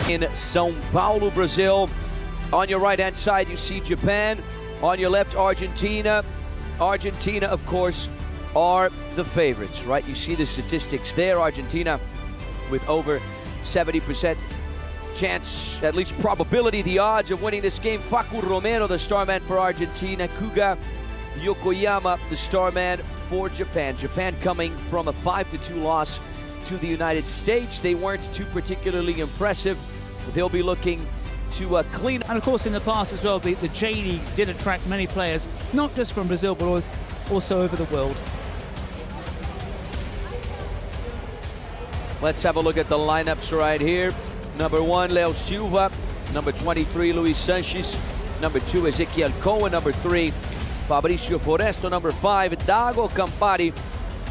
In São Paulo, Brazil. On your right-hand side, you see Japan. On your left, Argentina. Argentina, of course, are the favorites, right? You see the statistics there. Argentina with over 70% chance, at least probability, the odds of winning this game. Facu Romero, the star man for Argentina. Kuga Yokoyama, the star man for Japan. Japan coming from a 5-2 loss to the United States. They weren't too particularly impressive. They'll be looking to clean. And of course, in the past as well, the J League did attract many players, not just from Brazil, but also over the world. Let's have a look at the lineups right here. Number 1, Leo Silva. Number 23, Luis Sanchez. Number 2, Ezequiel Cohen. Number 3, Fabricio Foresto. Number 5, Dago Campari.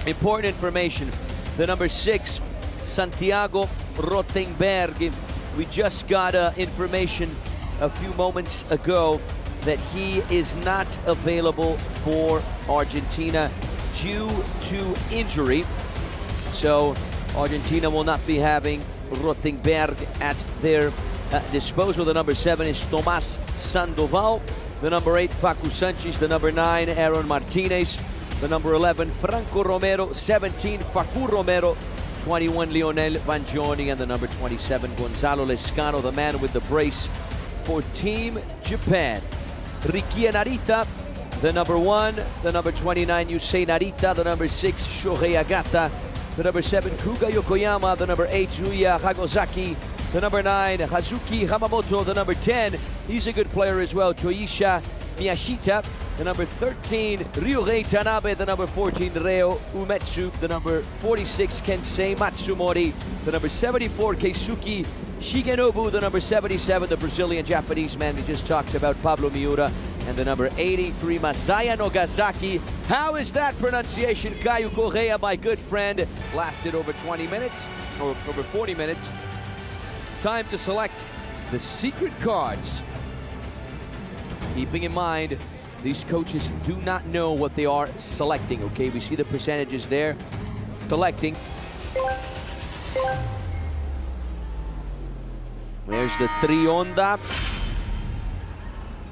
Important information. The number 6, Santiago Rothenberg. We just got information a few moments ago that he is not available for Argentina due to injury. So Argentina will not be having Rothenberg at their disposal. The number 7 is Tomás Sandoval. The number 8, Facu Sanchez. The number 9, Aaron Martinez. The number 11, Franco Romero. 17, Facu Romero. 21, Lionel Vangioni. And the number 27, Gonzalo Lescano, the man with the brace for Team Japan. Ricky Narita, the number 1. The number 29, Yusei Narita. The number 6, Shohei Agata. The number 7, Kuga Yokoyama. The number 8, Yuya Hagozaki. The number 9, Hazuki Hamamoto. The number 10, he's a good player as well, Toisha Miyashita. The number 13, Ryurei Tanabe. The number 14, Reo Umetsu. The number 46, Kensei Matsumori. The number 74, Keisuke Shigenobu. The number 77, the Brazilian-Japanese man we just talked about, Pablo Miura. And the number 83, Masaya Nogasaki. How is that pronunciation? Caio Correa, my good friend. Lasted over 20 minutes, or over 40 minutes. Time to select the secret cards. Keeping in mind, these coaches do not know what they are selecting, okay? We see the percentages there. Selecting. There's the Trionda.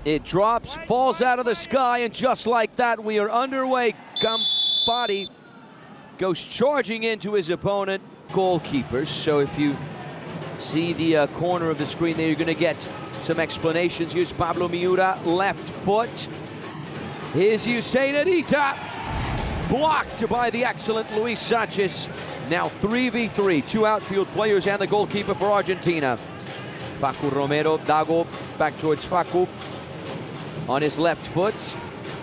It drops, falls out of the sky, and just like that, we are underway. Campari goes charging into his opponent. Goalkeepers, so if you see the corner of the screen there, you're gonna get some explanations. Here's Pablo Miura, left foot. Here's Yusei Narita, blocked by the excellent Luis Sanchez. Now 3v3, 2 outfield players and the goalkeeper for Argentina. Facu Romero, Dago, back towards Facu. On his left foot.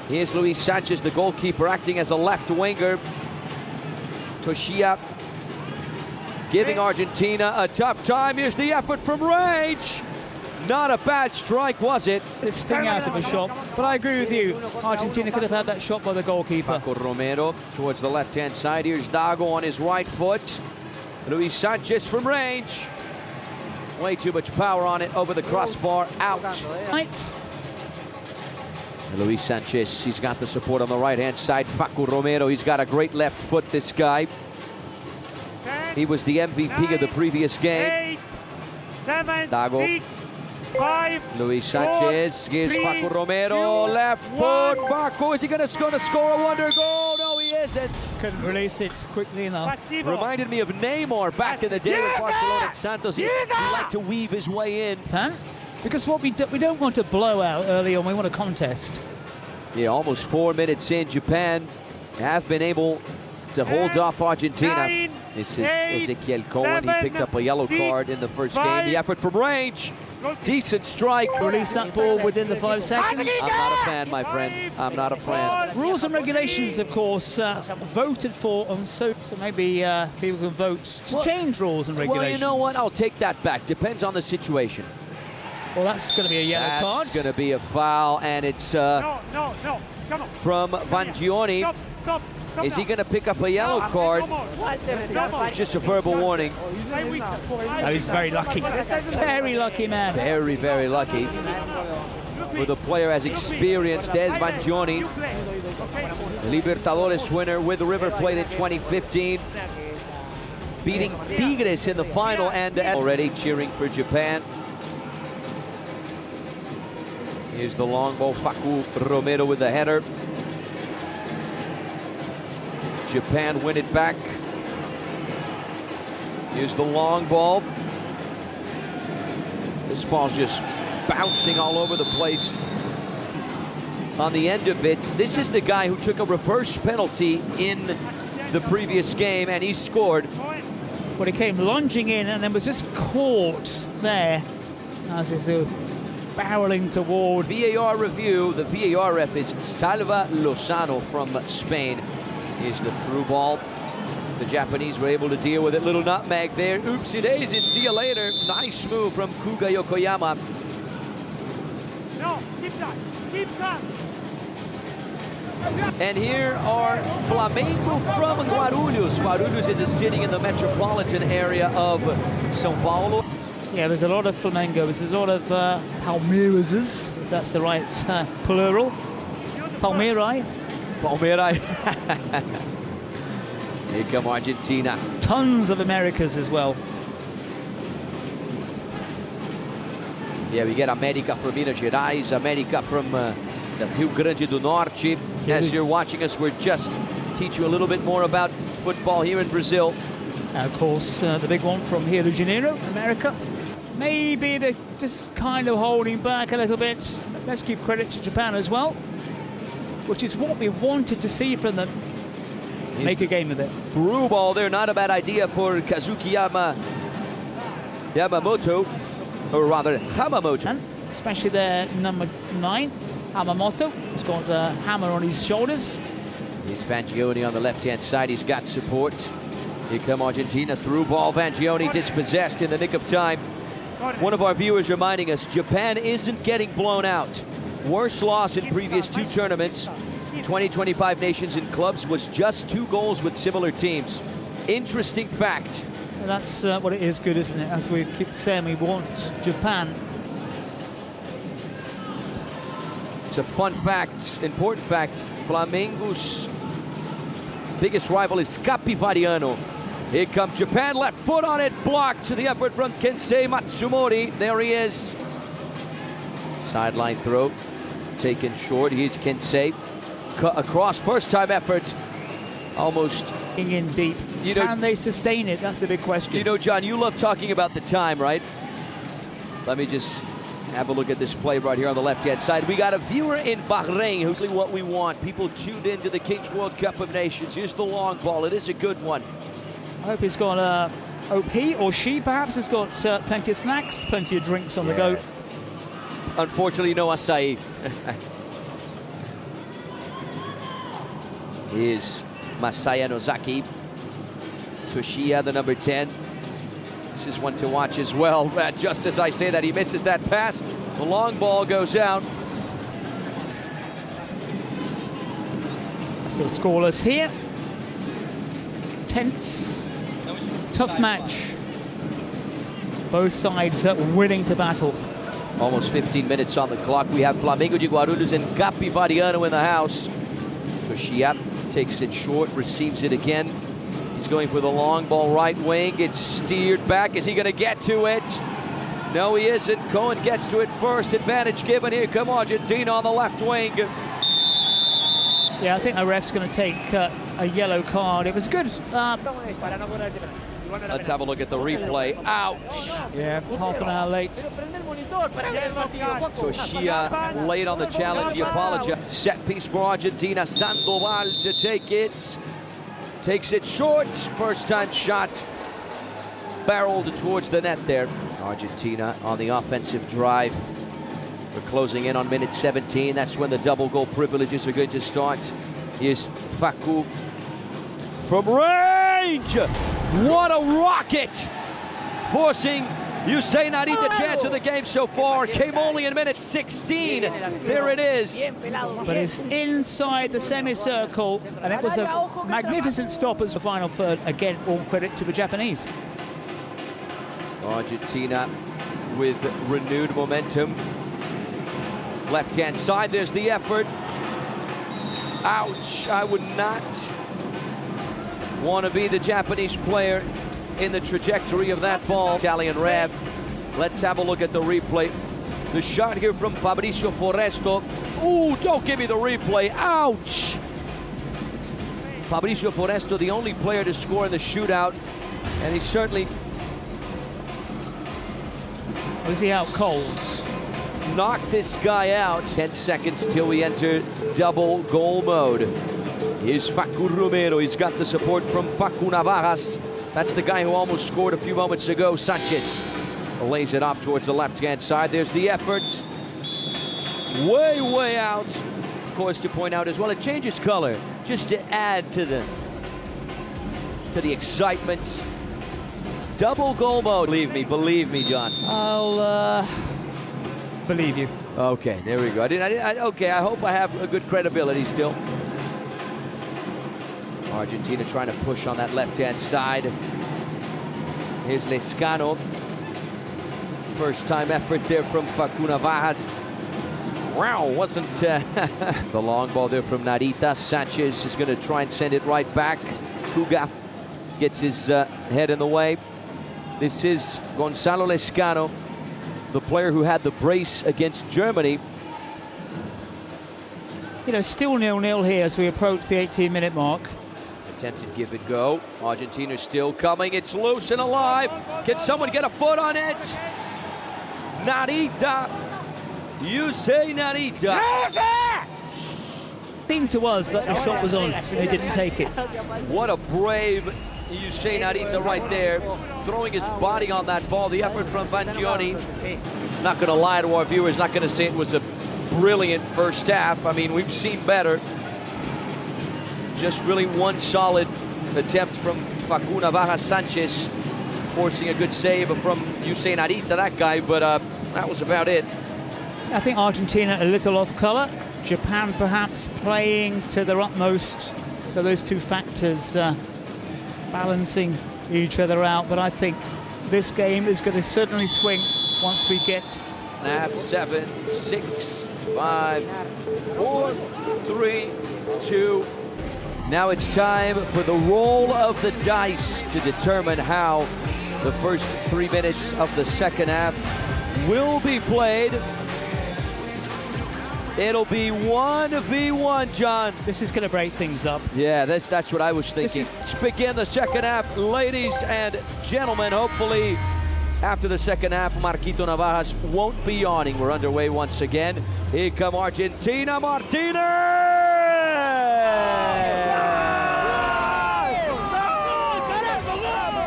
Here's Luis Sanchez, the goalkeeper, acting as a left winger. Toshia giving Argentina a tough time. Here's the effort from range. Not a bad strike, was it? It's sting out of a shot, but I agree with you. Argentina could have had that shot by the goalkeeper. Facu Romero towards the left-hand side. Here's Dago on his right foot. Luis Sanchez from range. Way too much power on it, over the crossbar, out. Right. Luis Sanchez, he's got the support on the right-hand side. Facu Romero, he's got a great left foot, this guy. He was the MVP of the previous game. 8, 7, Dago. 6, 5, Luis Sanchez, here's Facu Romero, left foot. Facu, is he gonna score a wonder goal? No, he isn't. Couldn't release it quickly enough. Reminded me of Neymar back in the day with Barcelona and Santos. He liked to weave his way in. Huh? Because what we don't want to blow out early on, we want a contest. Yeah, almost 4 minutes in, Japan have been able to hold off Argentina. This is Ezequiel Cohen. He picked up a yellow card in the first game. The effort from range. Decent strike. Release that ball within the 5 seconds. I'm not a fan, my friend. I'm not a fan. Rules and regulations, of course, voted for on so maybe people can vote to change rules and regulations. Well, you know what? I'll take that back. Depends on the situation. Well, that's going to be a yellow card. That's going to be a foul, and it's no. Come on. from Vangioni. Stop. Is he going to pick up a yellow card? Just a verbal warning. Oh, he's very lucky. Very lucky man. Very, very lucky. With a player as experienced as Vangioni. Libertadores winner with River Plate in 2015. beating Tigres in the final, and already cheering for Japan. Here's the long ball, Facu Romero with the header. Japan win it back. Here's the long ball. This ball's just bouncing all over the place. On the end of it, this is the guy who took a reverse penalty in the previous game, and he scored. Well, he came lunging in and then was just caught there as he's barreling toward. VAR review. The VAR ref is Salva Lozano from Spain. Here's the through ball. The Japanese were able to deal with it. Little nutmeg there. Oopsie daisies. See you later. Nice move from Kuga Yokoyama. No, keep that. Keep that. And here are Flamengo from Guarulhos. Guarulhos is a city in the metropolitan area of São Paulo. Yeah, there's a lot of Flamengos. There's a lot of Palmeiras, if that's the right plural. Palmeirai. Palmeiras. Here come Argentina. Tons of Americas as well. Yeah, we get América from Minas Gerais, América from the Rio Grande do Norte. As you're watching us, we're just teach you a little bit more about football here in Brazil. Of course, the big one from Rio de Janeiro, America. Maybe they're just kind of holding back a little bit. Let's give credit to Japan as well, which is what we wanted to see from them. Make a game of it. Through ball there, not a bad idea for Kazuki Yamamoto, or rather Hamamoto. And especially their number 9, Hamamoto. He's got a hammer on his shoulders. Here's Vangioni on the left-hand side. He's got support. Here come Argentina. Through ball. Vangioni dispossessed in the nick of time. One of our viewers reminding us, Japan isn't getting blown out. Worst loss in previous 2 tournaments. 2025 nations and clubs was just 2 goals with similar teams. Interesting fact. And that's what it is good, isn't it? As we keep saying, we want Japan. It's a fun fact, important fact. Flamengo's biggest rival is Capivariano. Here comes Japan, left foot on it, blocked to the effort from Kensei Matsumori. There he is. Sideline throw, taken short. Here's Kensei. Cut across, first time effort. Almost In deep. You know, can they sustain it? That's the big question. You know, John, you love talking about the time, right? Let me just have a look at this play right here on the left-hand side. We got a viewer in Bahrain who's what we want. People tuned into the Kings World Cup of Nations. Here's the long ball. It is a good one. I hope he's got hope he or she perhaps has got plenty of snacks, plenty of drinks on the go. Unfortunately, no acai. Here's Masaya Nozaki. Toshiya, the number 10. This is one to watch as well. Just as I say that, he misses that pass. The long ball goes out. Still scoreless here. Tense. Tough match. Both sides willing to battle. Almost 15 minutes on the clock. We have Flamengo de Guarulhos and Capivariano in the house. Toshiya takes it short, receives it again. He's going for the long ball right wing. It's steered back. Is he going to get to it? No, he isn't. Cohen gets to it first. Advantage given. Here come Argentina on the left wing. Yeah, I think the ref's going to take a yellow card. It was good. Let's have a look at the replay. Ouch! Yeah, half an hour late. Toshiya late on the challenge. He apologized. Set piece for Argentina. Sandoval to take it. Takes it short. First time shot. Barreled towards the net there. Argentina on the offensive drive. We're closing in on minute 17. That's when the double goal privileges are going to start. Here's Facu from range. What a rocket! Forcing Usain Arit the chance of the game so far. Came only in minute 16. There it is. But it's inside the semicircle, and it was a magnificent stop as the final third. Again, all credit to the Japanese. Argentina with renewed momentum. Left-hand side, there's the effort. Ouch, I would not want to be the Japanese player in the trajectory of that ball. Italian ref. Let's have a look at the replay. The shot here from Fabrizio Forresto. Ooh, don't give me the replay. Ouch! Fabrizio Forresto, the only player to score in the shootout, and he certainly... Was he out cold? Knocked this guy out. 10 seconds till we enter double goal mode. Here's Facu Romero. He's got the support from Facu Navajas. That's the guy who almost scored a few moments ago. Sanchez lays it off towards the left-hand side. There's the effort. Way out. Of course, to point out as well, it changes color just to add to the excitement. Double goal mode. Believe me, John. I'll believe you. Okay, there we go. Okay, I hope I have a good credibility still. Argentina trying to push on that left-hand side. Here's Lescano. First time effort there from Facu Navajas. Wow, wasn't the long ball there from Narita. Sanchez is going to try and send it right back. Kuga gets his head in the way. This is Gonzalo Lescano, the player who had the brace against Germany. You know, still 0-0 here as we approach the 18-minute mark. Attempted give it go. Argentina still coming. It's loose and alive. Can someone get a foot on it? Narita. You say Narita. Seemed to us that the shot was on and they didn't take it. What a brave Usain Narita right there, throwing his body on that ball. The effort from Vangioni. Not going to lie to our viewers, not going to say it was a brilliant first half. I mean, we've seen better. Just really one solid attempt from Facu Navajas Sanchez, forcing a good save from Usain Narita, that guy, but that was about it. I think Argentina a little off colour. Japan perhaps playing to their utmost. So those two factors balancing each other out. But I think this game is going to certainly swing once we get... 7, 6, 5, 4, 3, 2. Now it's time for the roll of the dice to determine how the first 3 minutes of the second half will be played. It'll be 1v1, John. This is going to break things up. Yeah, that's what I was thinking. Let's begin the second half, ladies and gentlemen. Hopefully, after the second half, Marquito Navajas won't be yawning. We're underway once again. Here come Argentina, Martinez!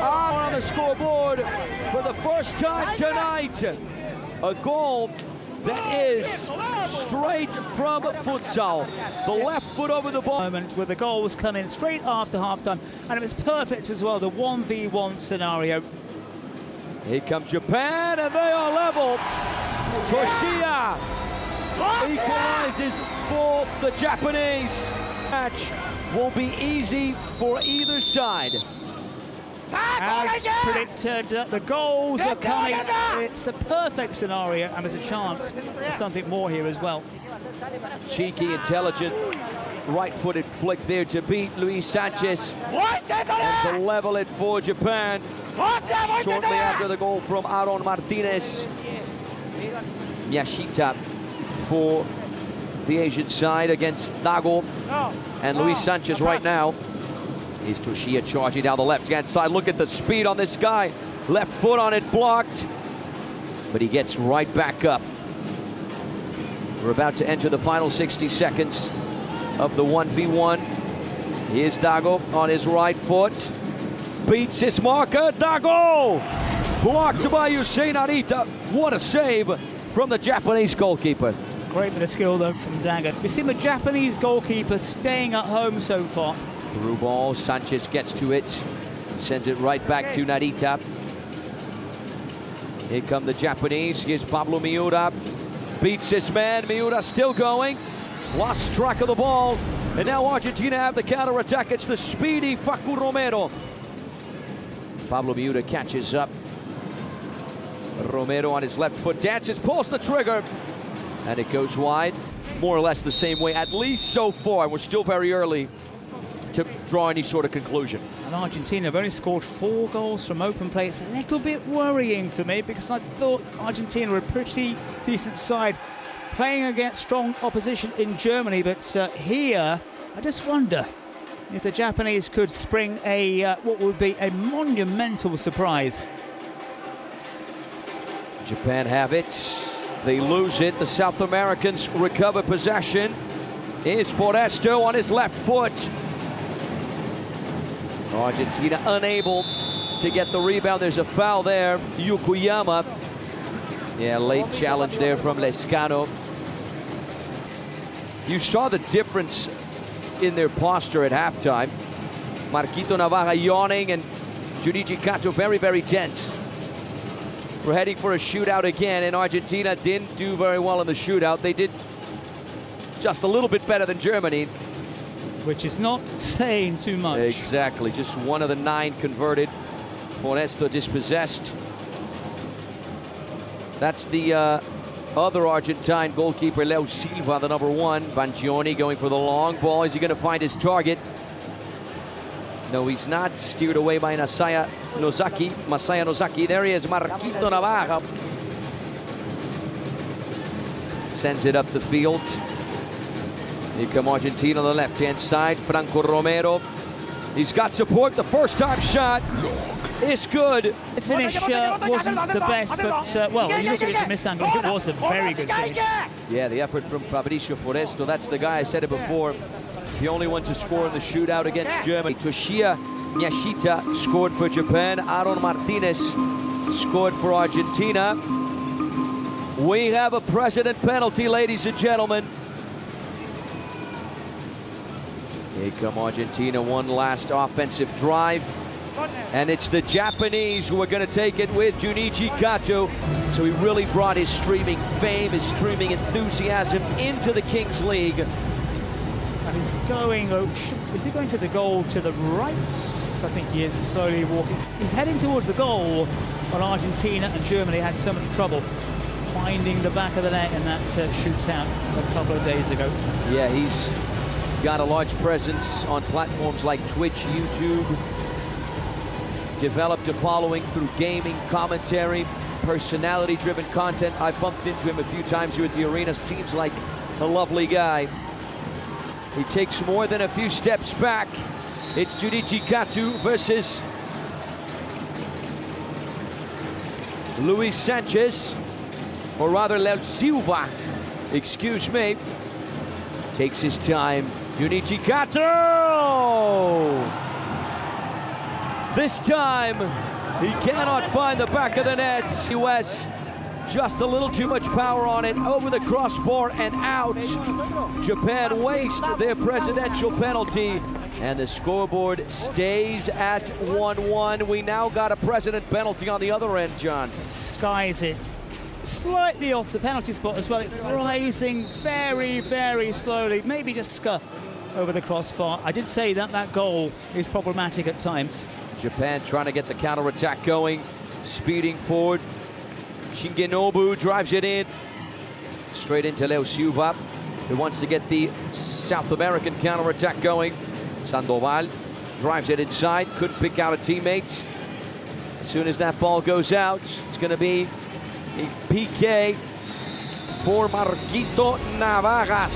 On the scoreboard for the first time tonight. A goal that is straight from futsal. The left foot over the ball. Moment where the goal was coming straight after halftime, and it was perfect as well, the 1v1 scenario. Here comes Japan, and they are level. Toshiya equalizes for the Japanese. Match won't be easy for either side. As predicted, the goals are coming. It's the perfect scenario, and there's a chance for something more here as well. Cheeky, intelligent, right-footed flick there to beat Luis Sanchez and to level it for Japan. Shortly after the goal from Aaron Martinez. Yashita for the Asian side against Dago and Luis Sanchez right now. Is Toshiya charging down the left-hand side. Look at the speed on this guy. Left foot on it, blocked. But he gets right back up. We're about to enter the final 60 seconds of the 1v1. Here's Dago on his right foot. Beats his marker, Dago! Blocked by Usain Narita. What a save from the Japanese goalkeeper. Great bit of skill though from Dago. We've seen the Japanese goalkeeper staying at home so far. Through ball, Sanchez gets to it, sends it right back to Narita. Here come the Japanese. Here's Pablo Miura. Beats his man. Miura still going. Lost track of the ball. And now Argentina have the counter-attack. It's the speedy Facu Romero. Pablo Miura catches up. Romero on his left foot dances, pulls the trigger, and it goes wide. More or less the same way, at least so far. We're still very early to draw any sort of conclusion. And Argentina have only scored 4 goals from open play. It's a little bit worrying for me because I thought Argentina were a pretty decent side playing against strong opposition in Germany. But here, I just wonder if the Japanese could spring a what would be a monumental surprise. Japan have it. They lose it. The South Americans recover possession. Is Forresto on his left foot. Argentina unable to get the rebound. There's a foul there. Yokoyama. Yeah, late challenge there from Lescano. You saw the difference in their posture at halftime. Marquito Navarra yawning and Junichi Kato very, very tense. We're heading for a shootout again, and Argentina didn't do very well in the shootout. They did just a little bit better than Germany. Which is not saying too much. Exactly, just 1 of the 9 converted. Forresto dispossessed. That's the other Argentine goalkeeper, Leo Silva, the number 1. Vangioni going for the long ball. Is he going to find his target? No, he's not. Steered away by Masaya Nozaki. There he is, Marquito Navarra. Sends it up the field. Here come Argentina on the left-hand side. Franco Romero. He's got support. The first-time shot is good. The finish wasn't the best, but, well, when you look at it from this angle, it was a very good finish. Yeah, the effort from Fabricio Forresto. That's the guy, I said it before, the only one to score in the shootout against Germany. Toshiya Nyashita scored for Japan. Aaron Martinez scored for Argentina. We have a precedent penalty, ladies and gentlemen. Here come Argentina, one last offensive drive. And it's the Japanese who are going to take it with Junichi Kato. So he really brought his streaming fame, his streaming enthusiasm into the Kings League. And he's going, is he going to the goal to the right? I think he is, slowly walking. He's heading towards the goal, but Argentina and Germany had so much trouble finding the back of the net in that shootout a couple of days ago. Yeah, he's got a large presence on platforms like Twitch, YouTube. Developed a following through gaming, commentary, personality-driven content. I bumped into him a few times here at the arena. Seems like a lovely guy. He takes more than a few steps back. It's Junichi Kato versus Luis Sanchez, or rather Leo Silva, excuse me. Takes his time. Junichi Kato! This time, he cannot find the back of the net. US, just a little too much power on it, over the crossbar and out. Japan waste their presidential penalty, and the scoreboard stays at 1-1. We now got a president penalty on the other end, John. Skies it slightly off the penalty spot as well. It's rising very, very slowly, maybe just over the crossbar. I did say that that goal is problematic at times. Japan trying to get the counter-attack going, speeding forward. Shingenobu drives it in, straight into Leo Silva, who wants to get the South American counter-attack going. Sandoval drives it inside, couldn't pick out a teammate. As soon as that ball goes out, it's going to be a PK for Marquito Navarra.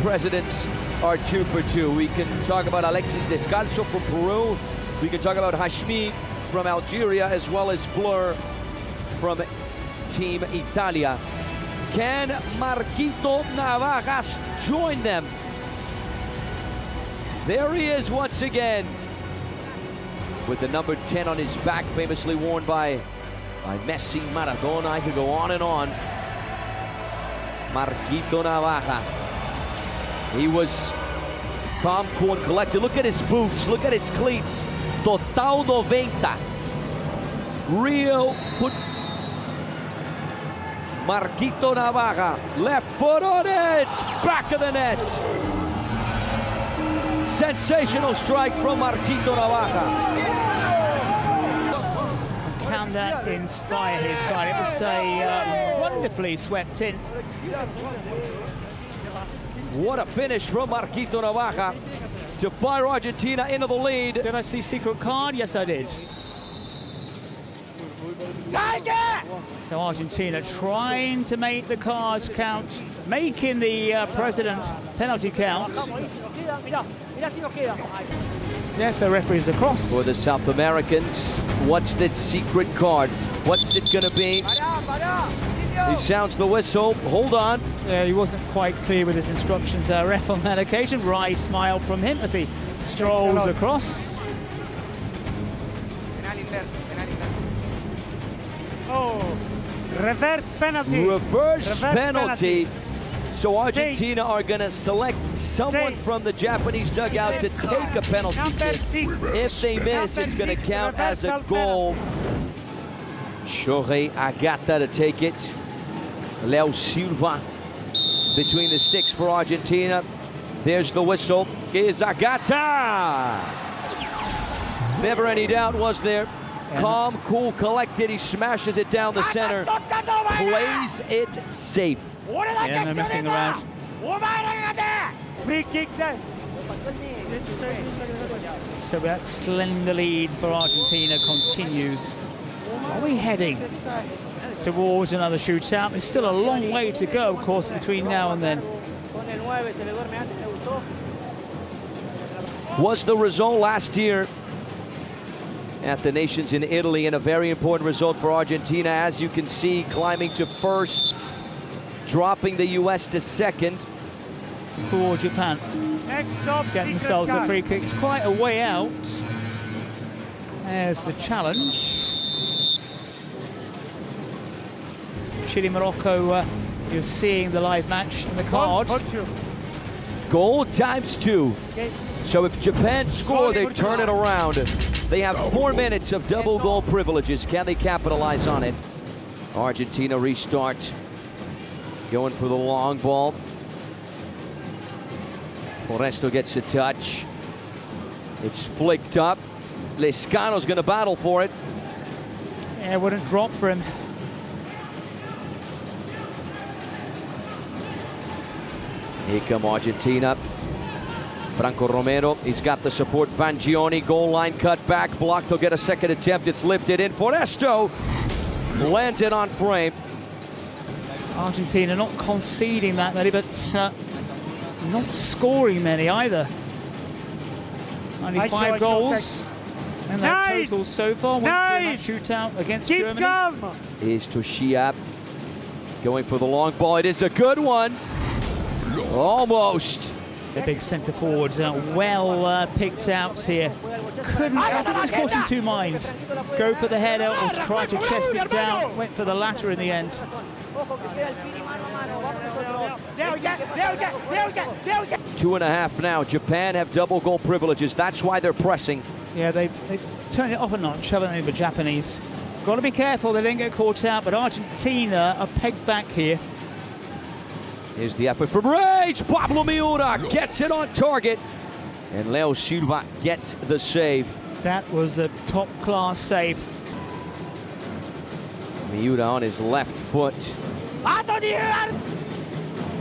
Presidents are 2 for 2. We can talk about Alexis Descalzo from Peru. We can talk about Hashmi from Algeria, as well as Blur from Team Italia. Can Marquito Navarra join them? There he is once again, with the number 10 on his back, famously worn by Messi, Maradona. I could go on and on. Marquito Navarra. He was calm, cool, and collected. Look at his boots. Look at his cleats. Total 90. Real foot. Marquito Navarra. Left foot on it. Back of the net. Sensational strike from Marquito Navarra. Can that inspire his side? It was a wonderfully swept in. What a finish from Marquito Navarra. to fire Argentina into the lead. Did I see secret card? Yes, I did. So Argentina trying to make the cards count, making the president penalty count. Yes, the referee's across. For the South Americans, what's that secret card? What's it gonna be? He sounds the whistle. Hold on. Yeah, he wasn't quite clear with his instructions, ref, on that occasion. Wry smile from him as he strolls across. Oh, reverse penalty. Reverse penalty. So Argentina are going to select someone from the Japanese dugout to take a penalty kick. If they miss, it's going to count as a goal. Shohei Agata to take it. Leo Silva between the sticks for Argentina. There's the whistle. Here's Agata. Never any doubt, was there? Calm, cool, collected. He smashes it down the center. Plays it safe. Yeah, no messing around. Free kick there. So that slender lead for Argentina continues. Are we heading towards another shootout? There's still a long way to go, of course, between now and then. Was the result last year at the Nations in Italy, and a very important result for Argentina, as you can see, climbing to first, dropping the US to second. For Japan, getting themselves a free kick. It's quite a way out. There's the challenge. Chile, Morocco, you're seeing the live match in the card. Goal times 2. So if Japan score, they turn it around. They have 4 minutes of double goal privileges. Can they capitalize on it? Argentina restart. Going for the long ball. Forresto gets a touch. It's flicked up. Lescano's going to battle for it. Yeah, it wouldn't drop for him. Here come Argentina. Franco Romero, he's got the support. Vangioni, goal line cut back, blocked. He'll get a second attempt. It's lifted in. Forresto lands it on frame. Argentina not conceding that many, but not scoring many either. 95 goals. And that total so far. Went through that shootout against Germany. Is Toshia going for the long ball. It is a good one. Almost. The big centre forwards well picked out here. Couldn't, I think he was caught in two minds. Go for the header or try to chest it down. Went for the latter in the end. 2.5 now. Japan have double goal privileges. That's why they're pressing. Yeah, they've turned it up a notch, haven't they, the Japanese? Got to be careful they didn't get caught out, but Argentina are pegged back here. Here's the effort from range. Pablo Miura gets it on target. And Leo Silva gets the save. That was a top-class save. Miura on his left foot.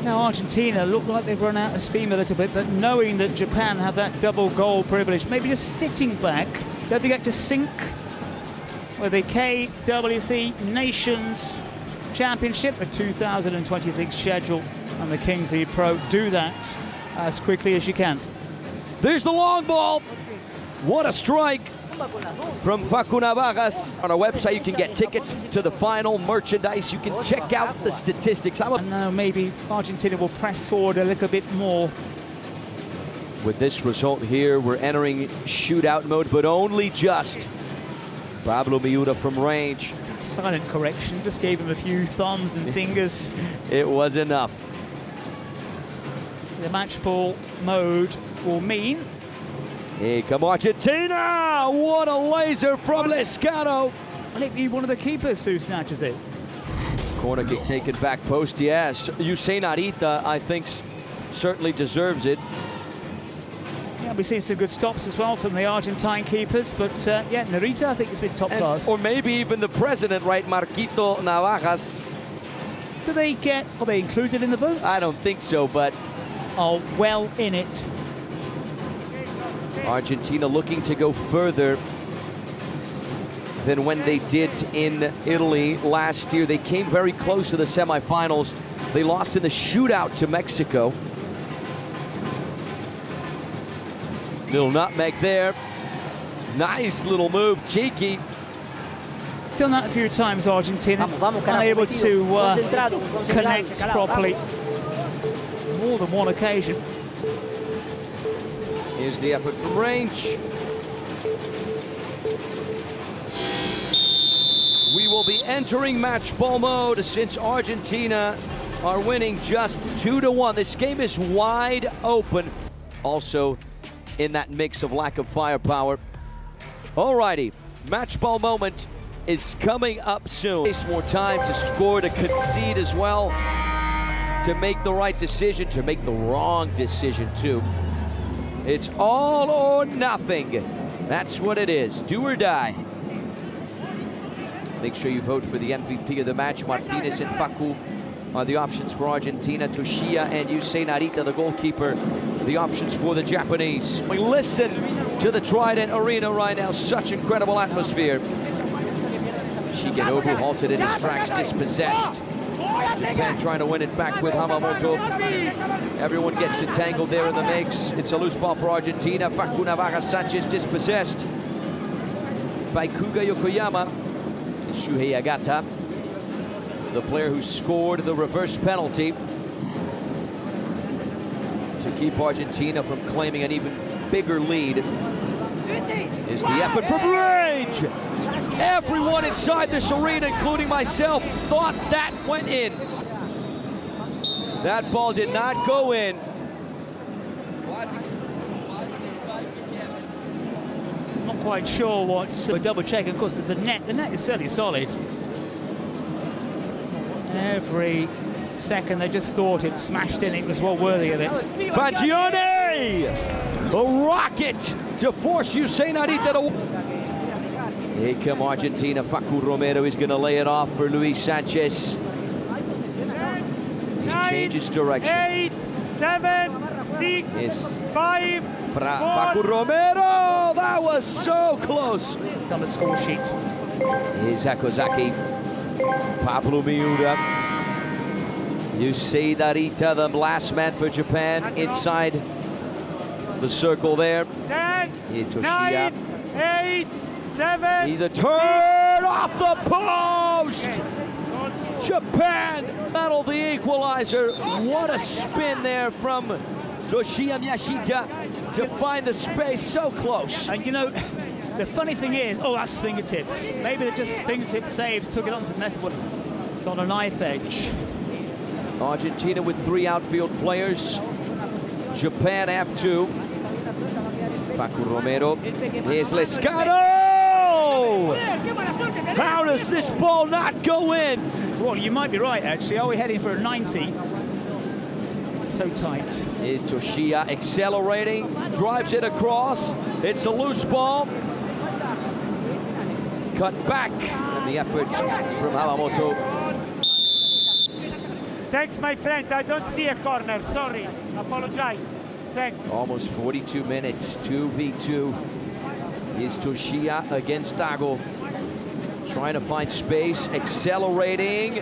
Now Argentina look like they've run out of steam a little bit, but knowing that Japan have that double goal privilege, maybe just sitting back, don't forget to sync with the KWC Nations Championship, the 2026 schedule, and the Kingsley Pro. Do that as quickly as you can. There's the long ball. What a strike from Facu Navajas. On our website, you can get tickets to the final, merchandise. You can check out the statistics. And now maybe Argentina will press forward a little bit more. With this result here, we're entering shootout mode, but only just. Pablo Miura from range. Silent correction, just gave him a few thumbs and fingers. It was enough. The match ball mode will mean. Here come Argentina! What a laser from Lescano! Will it be one of the keepers who snatches it? Corner kick taken back post, yes. Usain Arita, I think, certainly deserves it. Yeah, we've seen some good stops as well from the Argentine keepers, but yeah, Narita, I think, has been top class. Or maybe even the president, right, Marquito Navajas. Are they included in the vote? I don't think so, but... Oh, well in it. Argentina looking to go further than when they did in Italy last year. They came very close to the semifinals. They lost in the shootout to Mexico. Little nutmeg there. Nice little move, cheeky. Done that a few times, Argentina. Unable to connect properly. More than one occasion. Here's the effort from range. We will be entering match ball mode since Argentina are winning just 2-1. This game is wide open. Also in that mix of lack of firepower. Alrighty, match ball moment is coming up soon. Waste more time to score, to concede as well, to make the right decision, to make the wrong decision too. It's all or nothing. That's what it is, do or die. Make sure you vote for the MVP of the match. Martinez and Facu are the options for Argentina. Toshia and Yusei Narita, the goalkeeper, the options for the Japanese. We listen to the Trident Arena right now. Such incredible atmosphere. Shigenobu halted in his tracks, dispossessed. Japan trying to win it back with Hamamoto. Everyone gets entangled there in the mix. It's a loose ball for Argentina. Facu Navarra Sanchez dispossessed by Kuga Yokoyama. Shuhei Agata, the player who scored the reverse penalty to keep Argentina from claiming an even bigger lead. Is the effort from range. Everyone inside this arena, including myself, thought that went in. That ball did not go in. Not quite sure what. We're double checking. Of course, there's a net. The net is fairly solid. Every second they just thought it smashed in. It was well worthy of it. Fagione! A rocket to force Yusei Narita to... Here come Argentina. Facu Romero is going to lay it off for Luis Sanchez. He changes direction. 8, 7, 6, 5, 4. Facu Romero! That was so close. On the score sheet. Here's Hakozaki. Pablo Miura. Yusei Narita, the last man for Japan, inside the circle there. 10, Here's 9, 8, 7. He the turn off the post! Japan battle the equalizer. What a spin there from Toshiya Miyashita to find the space so close. And you know, the funny thing is, oh, that's fingertips. Maybe they're just fingertip saves, took it onto the net, but it's on a knife edge. Argentina with 3 outfield players. Japan have 2. Facu Romero. Here's Lescano! How does this ball not go in? Well, you might be right, actually. Are we heading for a 90? So tight. Here's Toshiya accelerating, drives it across. It's a loose ball. Cut back, and the effort from Hamamoto. Thanks, my friend. I don't see a corner. Sorry. Apologize. Thanks. Almost 42 minutes, 2v2. Here's Toshiya against Dago. Trying to find space, accelerating.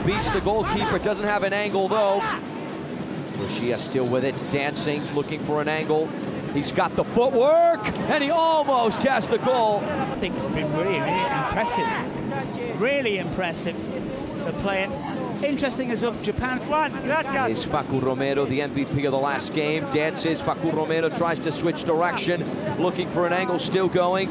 Beats the goalkeeper, doesn't have an angle though. Toshiya still with it, dancing, looking for an angle. He's got the footwork, and he almost has the goal. I think it's been really impressive. Really impressive, the play. Interesting as well, Japan. Is Facu Romero, the MVP of the last game. Dances, Facu Romero tries to switch direction, looking for an angle, still going.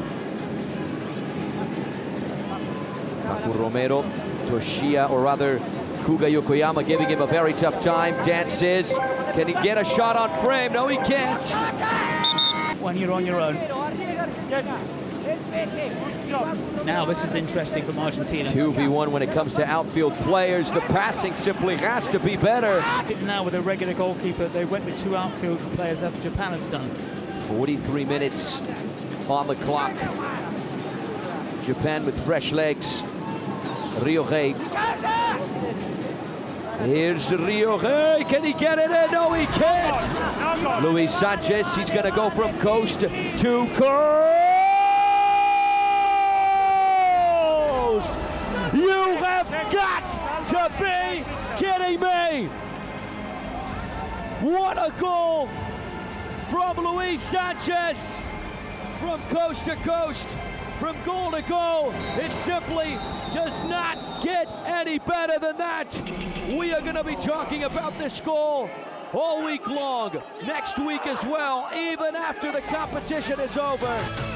Facu Romero, Toshiya, or rather Kuga Yokoyama giving him a very tough time. Dances, can he get a shot on frame? No, he can't. When you're on your own. Now this is interesting from Argentina. 2v1 when it comes to outfield players. The passing simply has to be better. Now with a regular goalkeeper, they went with 2 outfield players after Japan has done. 43 minutes on the clock. Japan with fresh legs. Ryohei. Here's Rio. Hey, can he get it in? No, he can't. No goal. Luis Sanchez, he's going to go from coast to coast. You have got to be kidding me. What a goal from Luis Sanchez. From coast to coast, from goal to goal. It simply does not get any better than that. We are going to be talking about this goal all week long, next week as well, even after the competition is over.